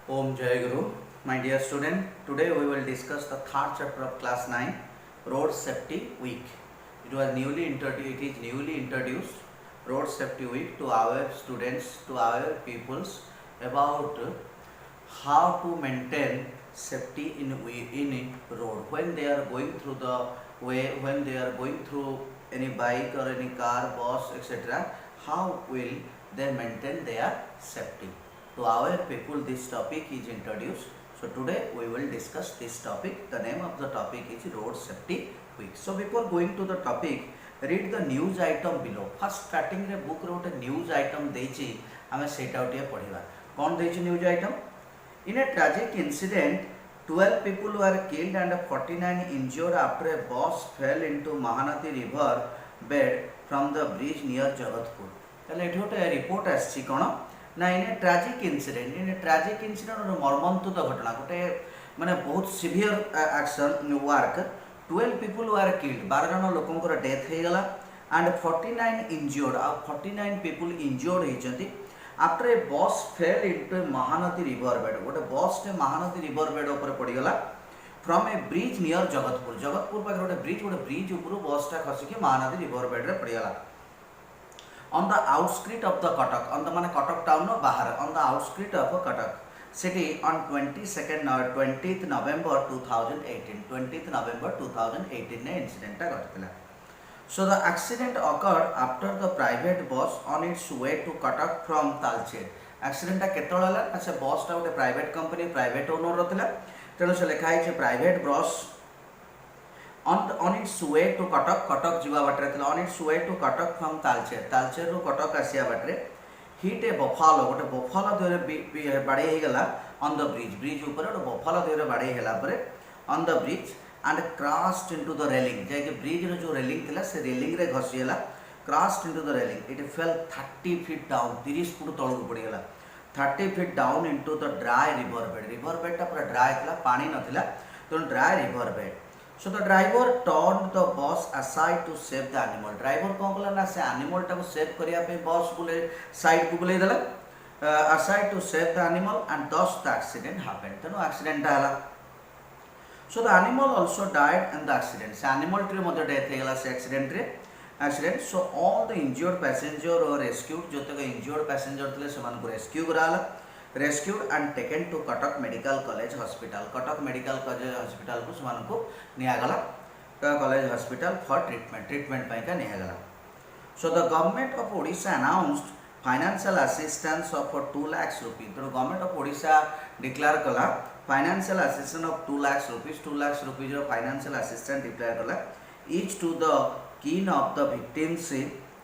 Om Jai Guru. My dear student, today we will discuss the third chapter of class 9, Road Safety Week. It is newly introduced Road Safety Week to our students, to our pupils about how to maintain safety in road when they are going through the way, when they are going through any bike or any car, bus, etc. How will they maintain their safety? To our people, this topic is introduced. So today we will discuss this topic. The name of the topic is Road Safety Week. So before going to the topic, read the news item below. First starting रे book रे गोटे news item देछि हमें सेटा उटिया पढ़िबा. कौन देछि news item? In a tragic incident, 12 people were killed and 49 injured after a bus fell into Mahanadi river bed from the bridge near Jagatpur. ताले एठी गोटे रिपोर्ट आछि कोन ना इन ए ट्राजिक इनसीडेंट मर्मन्तुद घटना गोटे माने बहुत severe action work 12 people were killed 12 जन लोकंकर डेथ हो गला एंड 49 इंज्योर्ड आ 49 पीपल इंज्योर्ड होइचंती after a bus fell into Mahanadi river bed गोटे बस टे महानदी रिवर बेड ऊपर पड़ी गला from a bridge near Jagatpur पाखे गोटे ब्रिज ऊपर बसटा खसिकी महानदी रिवर बेड रे पड़ी गला on the outskirts of the Cuttack, on the माने कटक टाउन नो बाहर on the outskirts of Cuttack city on 20th November 2018 ने incident घटिला. So the accident occurred after the private bus on its way to Cuttack from Talcher. Accident केतळ हला से bus टा गोटे private company private owner रथिला तेनो से लिखा है private bus on its way to Cuttack जीवा बाटरे थिला on its way to Cuttack from Talcher रो कटक आसिया बाटरे हिट ए बफालो गोटे बफालो देरे बाडे हे गला on the ब्रिज ऊपर गोटे बफालो देरे बाडे हेला परे on the bridge and crashed into the railing जे कि ब्रिज रो जो रेलिंग थिला से रेलिंग रे घसियला crashed into the railing it fell 30 feet down 30 foot तळକୁ पड़ी गला 30 feet down into the dry river bed टा पूरा ड्राई थिला पानी नथिला तो dry river bed. So the driver turned the bus aside to save the animal. Driver कौन कला ना से animal टा को save करिया पे bus बुले side को बुले दला aside to save the animal and thus the accident happened. तो नो accident टा हला. So the animal also died in the accident. से animal टे मध्य death हे गला से accident. So all the injured passenger were rescued. जो तक injured passenger थे से मान को rescue कराला. Rescued and taken to Cuttack Medical College Hospital. Cuttack Medical College Hospital को समान को नियागला College Hospital for treatment पाई का नियागला. So the government of Odisha announced financial assistance of 2 lakhs rupees. तो government of Odisha declare कला financial assistance of 2 lakhs rupees जो financial assistance declare कला each to the kin of the victims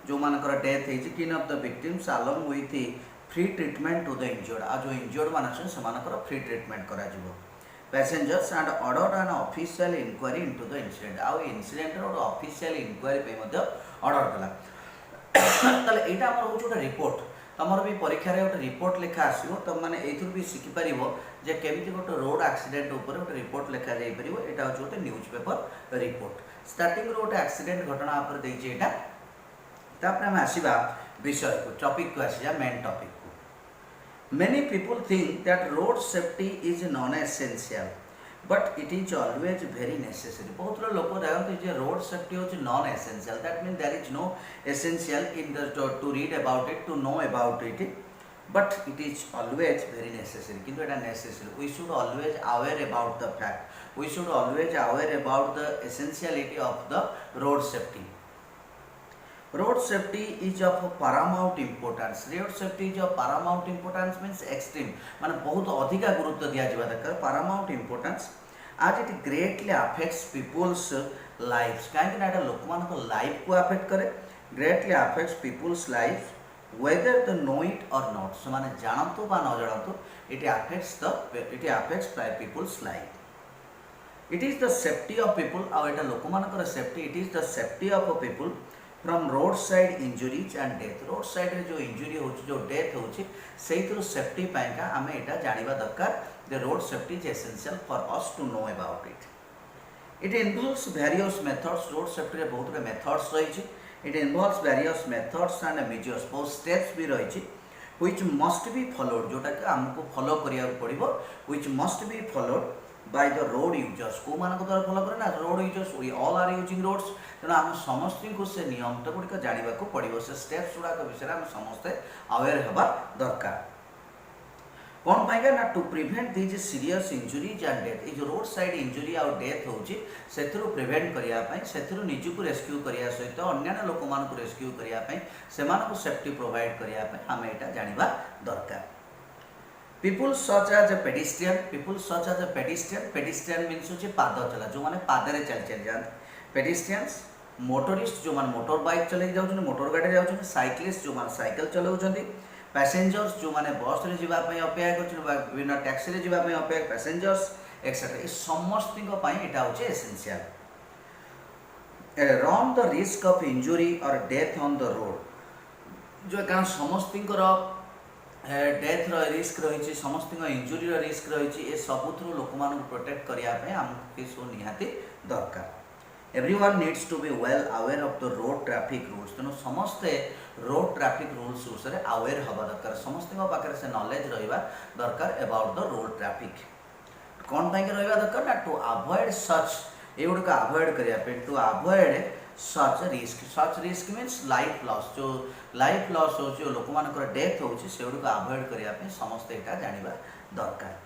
जो मानकर death है kin of the victims along with free treatment to the injured आ जो injured मान अच्छे सेमानकर फ्री ट्रीटमेंट करा जिवो passengers and order an official inquiry into the incident आ इंसिडेंट रो ऑफिशियल इंक्वायरी पे मध्य ऑर्डर कला तले एटा हमर होछ ओटा रिपोर्ट तमर भी परीक्षा रे ओटा रिपोर्ट लिखा आसीबो त माने एथुर भी सिखि परिबो जे केमिति गोटे रोड एक्सीडेंट ऊपर ओटा रिपोर्ट लिखा जाई परिबो एटा होछ ओटा न्यूज़ पेपर रिपोर्ट स्टार्टिंग रो ओटा एक्सीडेंट घटना ऊपर देई जे एटा तापर हम आसीबा विषय को टॉपिक को आसीजा main topic. Many people think that road safety is non-essential, but it is always very necessary. बहुत लोग जानते हैं road safety is non-essential. That means there is no essential in the to read about it, to know about it, but it is always very necessary. किंतु এটা necessary. We should always aware about the fact. We should always aware about the essentiality of the road safety. Road safety is of paramount importance. Road safety is of paramount importance means extreme. माने बहुत अधिक गुरुत्व दिया जावा दरकार paramount importance as it greatly affects people's lives. काहे ना एटा लोक मान को लाइफ को अफेक्ट करे greatly affects people's lives whether they know it or not. So माने जानतो बा न जानतो it affects people's life. It is the safety of people. आ एटा लोक मान को safety. It is the safety of people from roadside injuries and death. roadside रे जो injury होची जो डेथ होची सेहितु सेफ्टी पाइका हमें एटा जानिबा दरकार. The road safety is essential for us to know about it. It involves various methods. road safety रे बहुत methods रही छी. It involves various methods and measures. बहुत steps भी रही छी which must be followed जोटा कि हमको फॉलो करिया पड़िबो which must be followed by the road users को मान को द्वारा फॉलो करे ना road users we all are using roads तेणु आम समस्त को से नियम टा गुड़िक जाना पड़ो से स्टेप्स गुड़ाक विषय में समस्ते अवेयर होगा दरकार कौन पाएगा ना to prevent these serious injuries and death ये जो रोड साइड इंजुरी आउ डेथ होची सेथुरु प्रिवेंट करिया पई सेथुरु निजु को रेस्क्यू करिया सहित अन्य लोक मान को रेस्क्यू करिया पई सेमान को सेफ्टी प्रोवाइड करिया पई हमें एटा जानिबा दरकार people such as a pedestrian pedestrian means होची पाद चला जो माने पादरे चल चल जान पेडिस्ट्रियन्स मोटरिस्ट जो माने मोटर बाइक चले जाउछन मोटर गाड़ी जाउछन साइक्लिस्ट जो माने साइकिल चलाउछन पैसेंजर्स जो माने बस रे जीवा पई अपेक्षा करछन विभिन्न टैक्सी रे जीवा पई अपेक्षा पैसेंजर्स एक्सेट्रा ए समस्त को पई एटा होचे essential run the risk of injury और डेथ ऑन द रोड जो कारण समस्त डेथ रिस्क रही समस्त इंजुरी रिस्क रही ए सबुथु लोक मान प्रोटेक्ट करने आमको सब निहाती दरकार everyone needs to be well aware of the road traffic rules तेणु समस्ते रोड ट्रैफिक रूल्स विषय अवेयर हवा दरकार समस्त पाखे से नॉलेज रहा दरकार अबाउट द रोड ट्रैफिक कौन पाई रहा दरकार ना टू अवॉइड सच ये गुड़िक अवॉइड करने to avoid such risk means life loss जो लाइफ लॉस हो जो लोक मान डेथ हो गुड़िक अवॉइड करने समस्त यहाँ जाना दरकार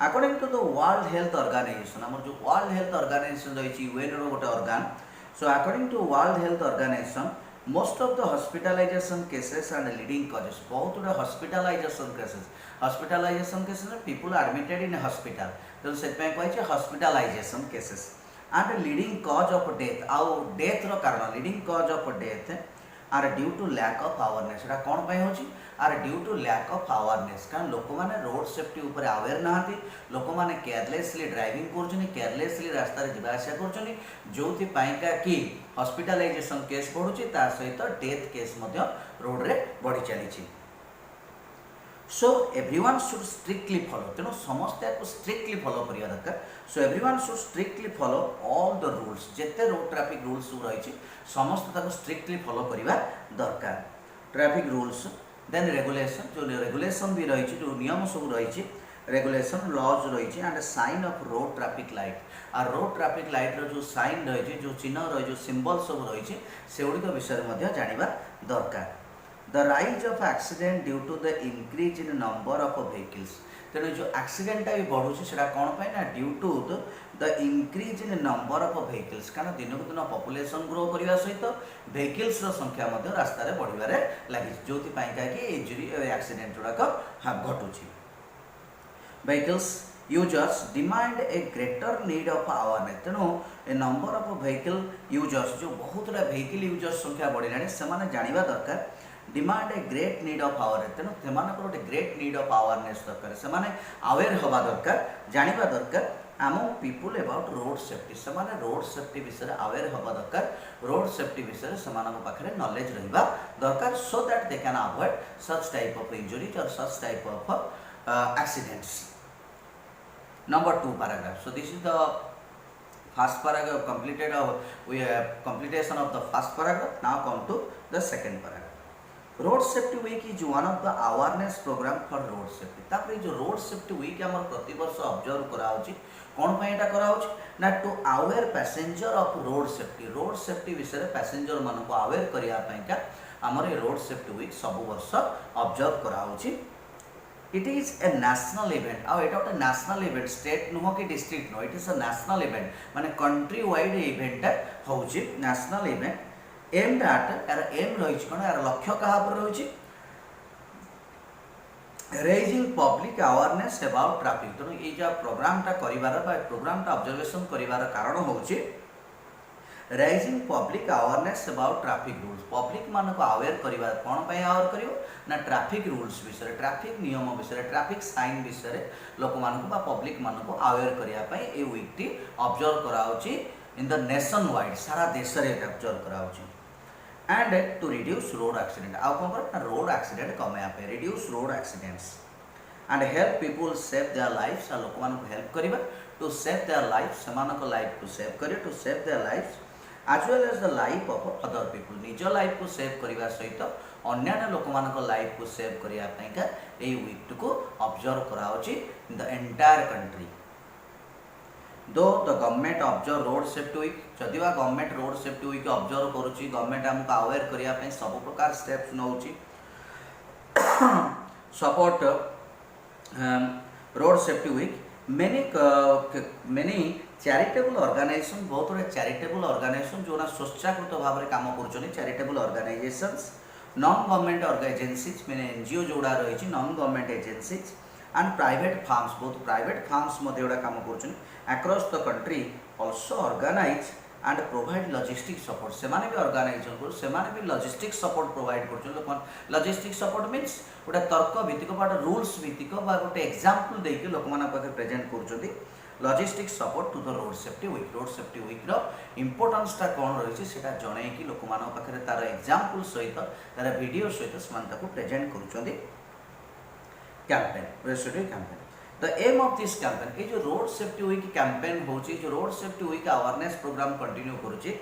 according to the World Health Organization आम जो वर्ल्ड हेल्थ ऑर्गेनाइजेशन रही यूएन गोटे organ so according to World Health Organization most of the hospitalisation cases and leading causes बहुत गुड़ा hospitalisation cases people admitted in hospital तो से कही hospitalisation cases and leading cause of death आउ death रो कारण leading cause of death are due to lack of awareness एटा कौन पाई होची are due to lack of awareness कारण लोक माने रोड सेफ्टी ऊपर अवेयर नाहांती लोक माने केयरलेसली ड्राइविंग करछनी केयरलेसली रास्ता रे जिबा आशा करछनी जोथि पाइका कि हॉस्पिटलाइजेशन केस बढ़ुची ता सहित डेथ केस मध्य रोड रे बढ़ी चलीची so everyone should strictly follow तेणु समस्ते को स्ट्रिक्टली फॉलो करिया दरकार so everyone should strictly follow all the rules जेते रोड ट्रैफिक रूल्स सब रही समस्त ताको स्ट्रिक्टली फॉलो करिया दरकार ट्रैफिक रूल्स देन रेगुलेशन जो रेगुलेशन भी रही जो नियम सब रही रेगुलेशन लॉज रही and sign of road traffic light और रोड ट्रैफिक लाइट रो जो साइन रही जो चिन्ह रही जो सिंबल सब रही से गुड़िक विषय जाना दरकार the rise of accident due to the increase in number of vehicles तेणु जो एक्सीडेंटा भी बढ़ुची से कौन पाई ना due to the increase in number of vehicles कारण दिन को दिन पॉपुलेशन ग्रो करने सहित व्हीकल्स संख्या रास्तार बढ़वे लगी जो इंजुरी एक्सीडेंट गुड़ाक घटुची vehicles users demand a greater need of awareness तेणु a number of vehicle users जो बहुत गुड़ा व्हीकल यूजर्स संख्या बढ़ला से जानवा दरकार demand a great need of awareness तेणु से गोटे ग्रेट नीड ऑफ अवेयरनेस दरकार से अवेयर हवा दरकार जानवा दरकार आम पीपुल अबाउट रोड सेफ्टी से रोड सेफ्टी विषय अवेयर हवा दरकार रोड सेफ्टी विषय से पाखे नॉलेज रहा दरकार so that they can avoid such type of injuries और such type of accidents number 2 paragraph so this is the first paragraph completed we have completion of the first paragraph now come to the second paragraph road safety week is one of the awareness program for road safety तापर जो road safety week हमर प्रति वर्ष observe करा होची कोन पय एटा करा होची ना to aware passenger of road safety विषय पैसेंजर मान को अवेयर करिया पय का हमर रोड सेफ्टी week सब वर्ष ऑब्जर्व करा होची it is a national event आउ एटा गोटे नेशनल इवेंट स्टेट नुह कि डिस्ट्रिक्ट नुह it is a national event माने कंट्री वाइड इवेंट होची नेशनल इवेंट एम्ड एट यार एम रही कौन यार लक्ष्य क्या रही raising public awareness about traffic तेणु ये जो प्रोग्रामटा प्रोग्रामटा ऑब्जर्वेशन करिवार कारण होची raising public awareness about traffic rules public मान को अवेयर करवा कौन पर अवेयर करियो ना ट्रैफिक रूल्स विषय ट्रैफिक नियम विषय ट्रैफिक साइन विषय लोक मान को पब्लिक मान को अवेयर करने ये वीकटी ऑब्जर्व कराउची इन द नेशन वाइड सारा देश में ऑब्जर्व कराउची and to reduce road accident आउ कौन कर रोड एक्सीडेंट कमेया reduce road accidents and help people save their lifes लोक मान को हेल्प करबा टू सेव देयर लाइफ से लाइफ को सेव करे to save their life as well as the life of other people निज लाइफ को सेव करने सहित अन्य लोक लाइफ को सेव करने वीक को ऑब्जर्व कराउची in the entire country. Though the government observe road safety week जदि government road safety week observe करुच्ची गवर्नमेंट आमको अवेयर करने सब प्रकार स्टेप्स नौची support road safety week many charitable organisation बहुत गुड़े चैरिटेबल ऑर्गेनाइजेशन जो स्वेच्छाकृत भाव में काम कर charitable organisations non government agencies मैंने एनजीओ जोड़ा रही non government agencies and private farms बहुत प्राइवेट फार्म्स गुड़ा काम कर across the country also organise and provide logistic support से भी ऑर्गेनाइजेशन को से भी लॉजिस्टिक सपोर्ट प्रोवाइड कर लॉजिस्टिक सपोर्ट मीन्स गोटे तर्क भित्तिक रूल्स भित्तिक गोटे एग्जांपल देके लोक पाखे प्रेजेंट कर logistic support to the road safety week importance कौन रही है जनईकि लोक पाखे तार एग्जांपल सहित तार वीडियो सहित से प्रेजेंट कर campaign the aim of this campaign ये जो रोड सेफ्टी वीक कैंपेन हो जो road safety week awareness programme continue करुच्ची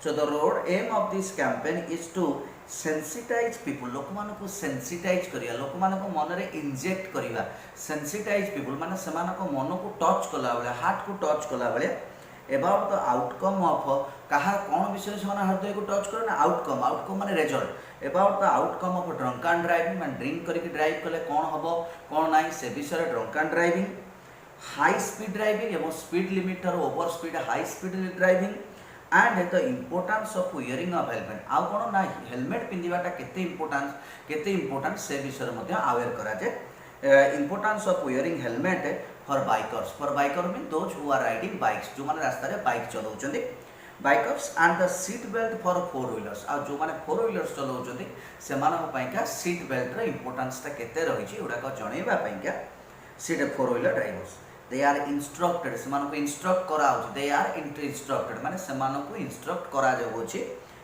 so the road aim of this campaign is to sensitise people लोक मानक सेंसिटाइज करिया लोक मानक मन रे इंजेक्ट करिया सेंसिटाइज पीपुल माने समान को मन को टच कला बेले हार्ट को टच कला बेले अबाउट द आउटकम ऑफ कहा कौन विषय से हृदय को टच करे ना आउटकम माने result about the outcome of drunk and driving माने ड्रिंक करके ड्राइव कले कौन हम कौन ना से विषय drunk and driving high speed driving एवं speed limit over speed high speed driving and the importance of wearing of helmet आउ कौन ना हेलमेट पिंधाटा केते इम्पोर्टेंट से विषय में अवेयर करा जाए importance of wearing helmet for biker mean those who are riding bikes जो माने रास्ता रे बाइक चलाउछन्ती bikers and the seat belt for four wheelers आ जो माने फोर व्हीलर्स चलाउछन्ती से मानक पइका सीट बेल्ट रे इम्पोर्टेंस ता केते रही छि उडा को जणैबा पइका seat four wheeler drivers they are instructed से मानको इंस्ट्रक्ट करा होछि दे आर इंस्ट्रक्टेड माने से मानको इंस्ट्रक्ट करा जाउछि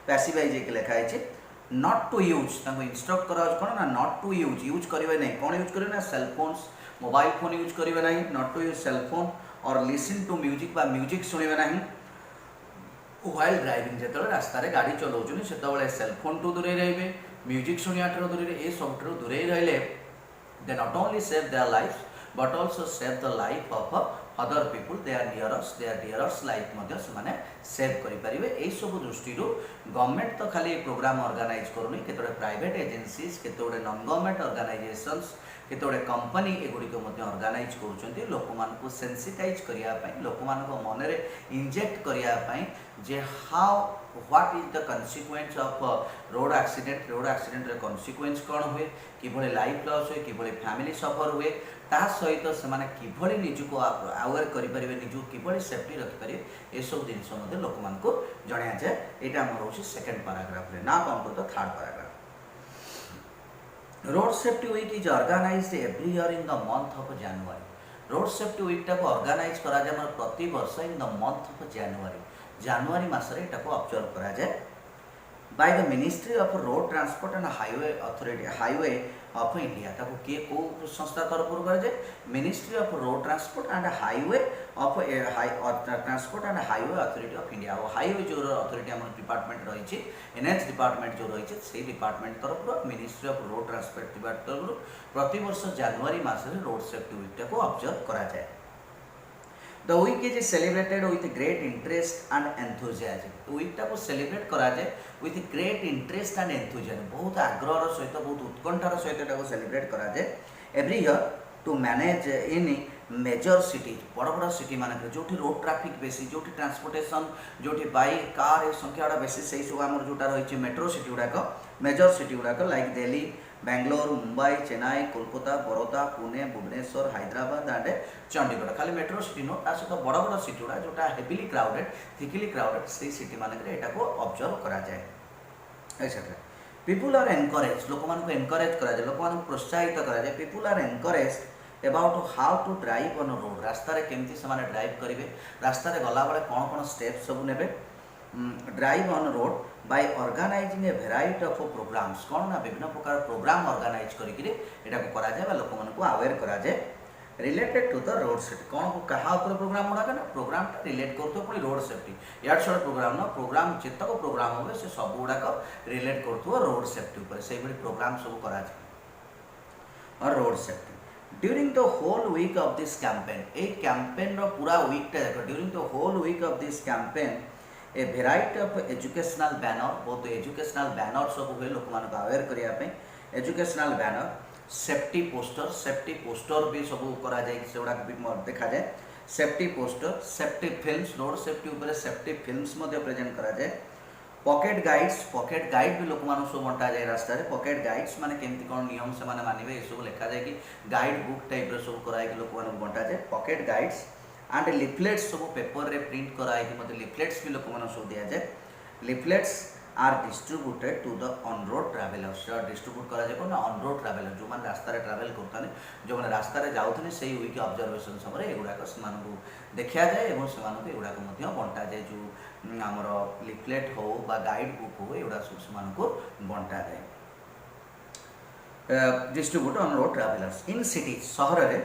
पैसिवाइज के लिखा है नॉट टू यूज ताको इंस्ट्रक्ट करा कोन ना नॉट टू यूज करिवे नै कोन यूज करिवे ना cell phones mobile phone use करिवे नै not to use cell phone और लिसन टू म्यूजिक बा म्यूजिक सुनिवे नै व्हाइल ड्राइविंग जेतले रास्ता रे गाड़ी चलाउछुनी सेतबेले सेल फोन टू दूरे रहिबे म्यूजिक सुनिया ठरो दूरे ए सब ठरो दूरे रहिले they not only save their life but also save the life of other people their dearers life मध्य से सेव करें यही सब दृष्टि गवर्नमेंट तो खाली प्रोग्राम ऑर्गेनाइज करूनी केतोड़े प्राइवेट एजेंसीज केतोड़े नॉन गवर्नमेंट ऑर्गेनाइजेशंस केतोड़े कंपनी एगुड़िक ऑर्गेनाइज करुँच लोक मानक सेंसिटाइज करने लोक मन में इंजेक्ट करने जे how what is the consequence of road accident रे कन्सिक्वेंस कौन हुए किभली लाइफ लॉस हुए किभली फैमिली सफर हुए ता सहित से किभली निजको अवेयर करें निजको किभली सेफ्टी रखिपारे ये सब जिन लोक मान जणा जाए यहाँ आम रोचे सेकेंड पैराग्राफ रे ना कौन तो third paragraph road safety week is organised every year in the month of January road safety week टाको ऑर्गेनाइज करा जाए प्रति वर्ष in the month of January मासरे एटाको ऑब्जर्व करा जाए by the ministry of road transport and highway of India ताको किए को संस्था तरफ कर जाए ministry of road transport and highway of transport and highway authority of India और हाईवे जो अथॉरिटी आम डिपार्टमेंट रही एनएच डिपार्टमेंट जो रही से डिपार्टमेंट तरफ ministry of road transport department तरफ प्रति वर्ष जनवरी मासरे रोड सेफ्टी वीक टाको ऑब्जर्व करा जाए The week is celebrated with great interest and enthusiasm. Week टाको सेलिब्रेट करा जाए with great interest and enthusiasm. बहुत आग्रह सहित बहुत उत्कंठार सहित टाको सेलिब्रेट करा जाए every year to manage in major cities बड़ बड़ सिटी मानक जो रोड ट्रैफिक बेसी जो ट्रांसपोर्टेशन जो बाइक कार ए संख्या बेसी से सब आम जोटा रही मेट्रो सिटी गुड़ाक मेजर सिटी गुड़ाक लाइक दिल्ली बेंगलोर मुंबई चेन्नई कोलकाता बड़ौदा पुणे भुवनेश्वर हैदराबाद एंड चंडीगढ़ खाली मेट्रो सिटी नो ता सहित बड़ बड़ सिटी गुड़ा जोटा हेविली क्राउडेड थिकली क्राउडेड से सिटी मानक को ऑब्जर्व करा जाए एक्सेट्रा पीपुल आर एनकरेज लोक मानक एनकरेज करा जाए लोक मानक प्रोत्साहित करा जाए people are encourage about how to drive on road रास्ता रे केमती से माने ड्राइव करेंगे रास्ता रे गला बेले कौन कौन स्टेप सब नेबे drive on road by organising a variety of programmes कौन ना विभिन्न प्रकार प्रोग्राम ऑर्गेनाइज करिकरी एटा को करा जाय लोक मन को अवेयर करा जाय related to the road safety कौन क्या प्रोग्राम गुड़ाक ना प्रोग्राम रिलेट कर पुणी रोड सेफ्टी यार छड़ा प्रोग्राम ना प्रोग्राम जितक प्रोग्राम हुए से सब गुड़ाक रिलेट कर रोड सेफ्टी उपर से प्रोग्राम सब करा और road safety during the whole week of this campaign ए कैंपेन रो पूरा वीक टा देखो during the whole week of this campaign a variety of educational banner बहुत एजुकेशनल बैनर सब हुए लोक मान अवेयर करने एजुकेशनल बैनर सेफ्टी पोस्टर भी सब करा जाए सेगुड़ा भी देखा जाए safety poster safety films road safety उपर सेफ्टी फिल्म्स प्रेजेंट करा जाए पॉकेट गाइड भी लोक मान सब बंटा जाए रास्ता पॉकेट गाइड्स माने केमती कौन नियम से मानवे ये सब लिखा जाए कि गाइड बुक टाइप सब कराई लोक मान बंटा जाए पॉकेट गाइड्स एंड लिफलेट्स सब पेपर रे प्रिंट कराई लिफलेट्स भी लोक मान सब दि जाए leaflets are distributed to the on road travellers distribute करा जाए ना ऑन रोड ट्रावेलर जो मैंने रास्ता ट्रावेल करते जो मैंने रास्ता जाते से वीक ऑब्जर्वेशन समय युवाक से देखा जाए और से युवाक बंटा जाए जो आमर लिफलेट हो बा गाइड बुक हो युवा सब से बंटा जाए distribute on road travellers in city सहर में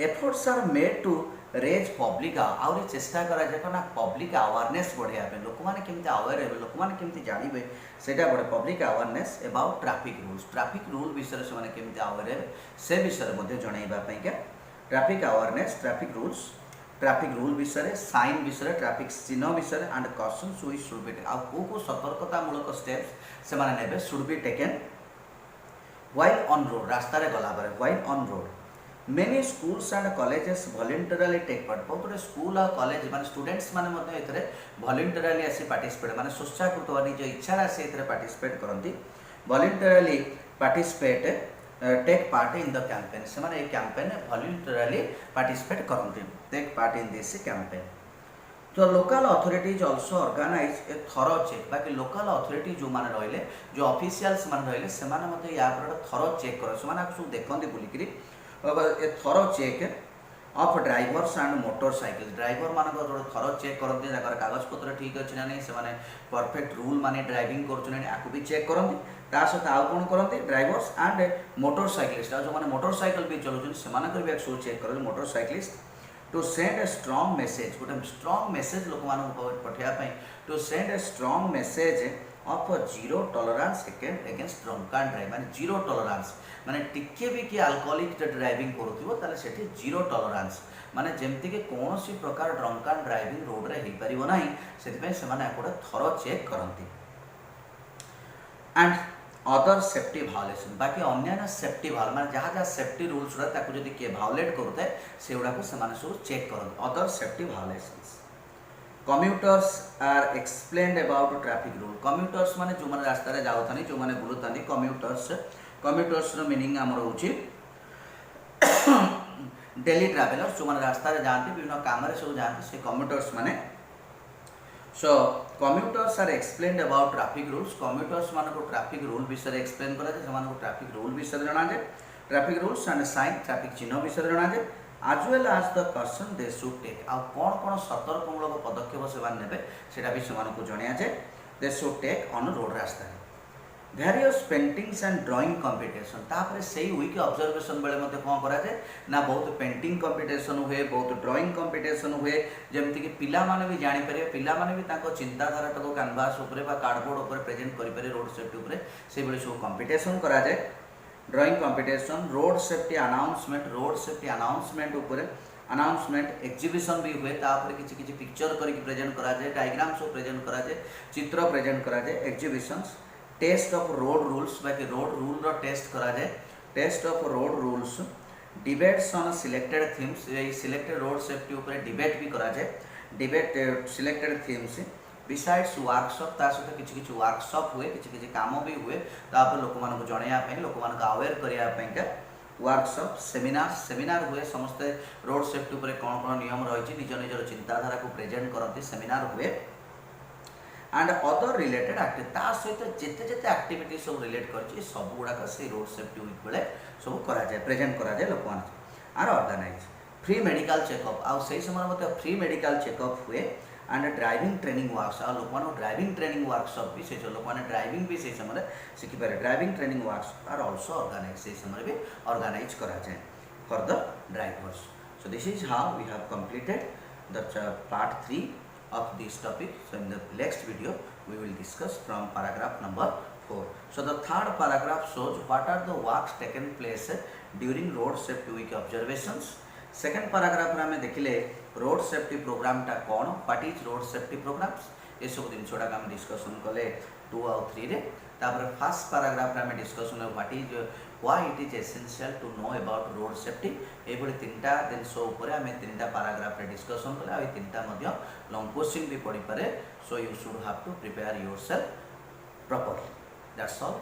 efforts are made to raise public आहरी चेष्टा करा जाए ना पब्लिक अवेयरनेस बढ़ाया लोक मैंने केमती अवेयर हे लोक मैंने केमती जानवे से बढ़े public awareness about traffic rule विषय से केमती अवेयर हे से विषय जनवाई ट्रैफिक अवेयरनेस ट्रैफिक रूल विषय साइन विषय ट्रैफिक चिन्ह विषय and cautions which should be को सतर्कतामूलक स्टेप्स से ने should be taken while on road रास्ता गला while on road many schools and colleges voluntarily take part बहुत गुटे स्कूल और कॉलेज माने स्टूडेंट्स माने वॉलंटरली आसी पार्टिसिपेट माने स्वेच्छाकृत निज इच्छा आसी पार्टिसिपेट करती voluntarily participate take part in the campaign से माने कैंपेन वॉलंटरली पार्टिसिपेट करती take part in this campaign तो local authorities also organise a thorough check बाकी लोकल अथॉरिटी जो माने रहिले जो ऑफिशियल्स माने रहिले से माने या थरो चेक कर से माने सब देखंती बुलिकरी a thorough check of drivers and motorcycle driver मान जो थरो चेक करते कागज पत्र ठीक अच्छे ना नहीं से परफेक्ट रूल माने ड्राइविंग कर भी चेक करती सहित आउ कौन करते ड्राइवर्स एंड मोटरसाइकिलिस्ट जो मैंने मोटरसाइकिल भी चलाउछन से भी सब चेक कर motorcyclist to send a strong message गोटे स्ट्रॉन्ग मेसेज लोक पठाइबा to send a strong message of zero tolerance against drunk and drive माने जीरो टॉलरेंस माने टिके भी किए अल्कोहलिक ड्राइविंग करूथिबो ताले सेठी जीरो टॉलरेंस माने जेमती कि कौन सी प्रकार ड्रंक एंड ड्राइविंग रोड रे हेई परिबो नाही सेति से माने एकोडा थरो चेक करंती एंड अदर सेफ्टी भायोलेसन बाकी अन्य सेफ्टी भाव माने जहाँ जहाँ सेफ्टी रूल्स ताकू जदि किए भायोलेट करुए से गुड़ाक से सब चेक करते other safety violations commuters are explained about traffic rule commuters माने जो मैंने रास्ता जाऊँ जो मैंने बुलूता कम्यूटर्स मीनिंग आमर हो डेली ट्रावेलर्स जो मैंने रास्ता जाती विभिन्न काम सब जाती से कम्यूटर्स माने so commuters are explained about traffic rules commuters मान को ट्रैफिक रूल विषय एक्सप्लेन कराए ट्रैफिक रूल विषय जना जाए traffic rules and sign traffic चिन्ह विषय जना जाए as well as the person they should take आ कौन कौन सतर्कमूलक पदक्षेप से भी से जनाया जाए they should take on road रास्ता various paintings and drawing competition तापर से वीक ऑब्जर्वेशन बेले कौन कराए ना बहुत पेंटिंग कंपटीशन हुए बहुत ड्राइंग कंपटीशन हुए जमती कि पिला माने भी जानी पारे पिला माने भी ताको चिंताधारा को कैनवास ऊपर बा कार्डबोर्ड ऊपर प्रेजेंट करि पारे रोड सेफ्टी ऊपर से बेले सब कंपटीशन करा जाए drawing competition road safety announcement ऊपर अनाउंसमेंट एक्जिबिशन भी हुए तापर किछि किछि पिक्चर करके प्रेजेंट करा जाए डायग्राम सब प्रेजेंट करा जाए चित्र प्रेजेंट करा जाए exhibitions test of road rules बाकी रोड रूल रो टेस्ट करा जाए test of road rules debates on selected themes selected road safety ऊपर डिबेट भी करा जाए debate selected themes besides workshop ता सहित किछि किछि वर्कशॉप हुए किछि किछि काम भी हुए तापर लोक मानको जणैया पई लोक मानको अवेयर करिया पई का वर्कशॉप सेमिनार हुए समस्त रोड सेफ्टी ऊपर कौन कौन नियम रही निज निजर चिंताधारा को प्रेजेंट करती सेमिनार हुए एंड अदर रिलेटेड एक्टिविटी सहित जिते जिते एक्टिविटी सब रिलेट कर सब गुड़ाक से रोड सेफ्टी वीक बेले सब करा जाए प्रेजेंट करा जाए लोक are organise free medical checkup आउ से समय फ्री मेडिकल चेकअप हुए एंड ड्राइविंग ट्रेनिंग वर्कशॉप आ लोक ड्राइविंग ट्रेनिंग वर्कशॉप भी से लोक ड्राइविंग भी से समय शिखिपारे driving training workshop are also organise से समय भी ऑर्गेनाइज करा जाए for the drivers. So this is how we have completed the part 3 of this topic. So in the next video we will discuss from paragraph number 4. So the third paragraph shows what are the works taken place during road safety week observations. Second paragraph में देखिले road safety programme टा कौन, what is road safety programmes, ये सब जिनसटा आम discussion कले 2 और 3 रे. तापर फर्स्ट पैराग्राफ में discussion what is why it is essential to know about road safety, ये तीनटा जिनस आम तीनटा पैराग्राफ रे डिस्कसन कले. आ तीनटा लॉन्ग क्वेश्चन भी पड़ी पारे. So you should have to prepare yourself properly. That's all.